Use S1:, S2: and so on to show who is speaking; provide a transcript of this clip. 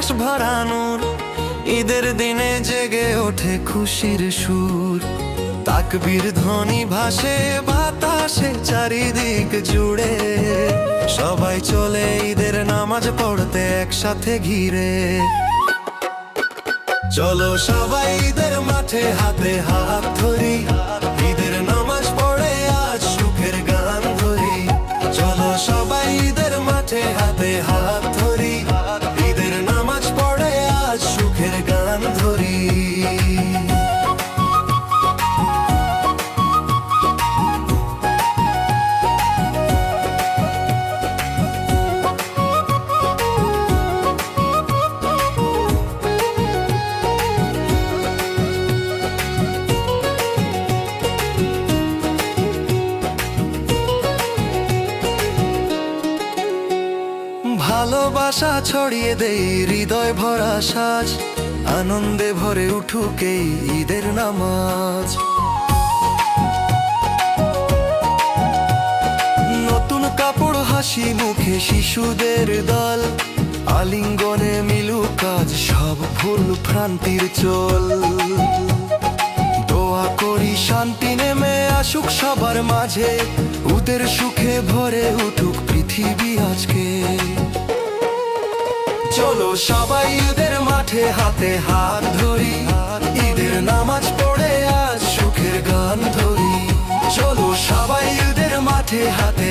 S1: আকাশ ভরানোর ঈদের দিনে জেগে ওঠে খুশির সুর। তাকবীর ধ্বনি ভাসে বাতাসে চারিদিক জুড়ে, সবাই চলে ঈদের নামাজ পড়তে একসাথে ঘিরে। চলো সবাই ঈদের মাঠে হাতে হাত ধরি, ঈদের নামাজ পড়ে আজ সুখের গান ধরি। চলো সবাই ঈদের মাঠে হাতে হাত ধরি, ঈদের নামাজ পড়ে আজ সুখের গান ধরি। ভালোবাসা ছড়িয়ে দেই হৃদয় ভরা সাজ, আনন্দে ভরে উঠুক এই ঈদের নামাজ। নতুন কাপড় হাসি মুখে শিশুদের দল, আলিঙ্গনে মিলুক কাজ সব ভুল ভ্রান্তির চল। দোয়া করি শান্তি নেমে আসুক সবার মাঝে, ওদের সুখে ভরে উঠুক পৃথিবী আজকে। চলো সবাই ঈদের মাঠে হাতে হাত ধরি, ঈদের নামাজ পড়ে আজ সুখের গান ধরি। চলো সবাই ঈদের মাঠে হাতে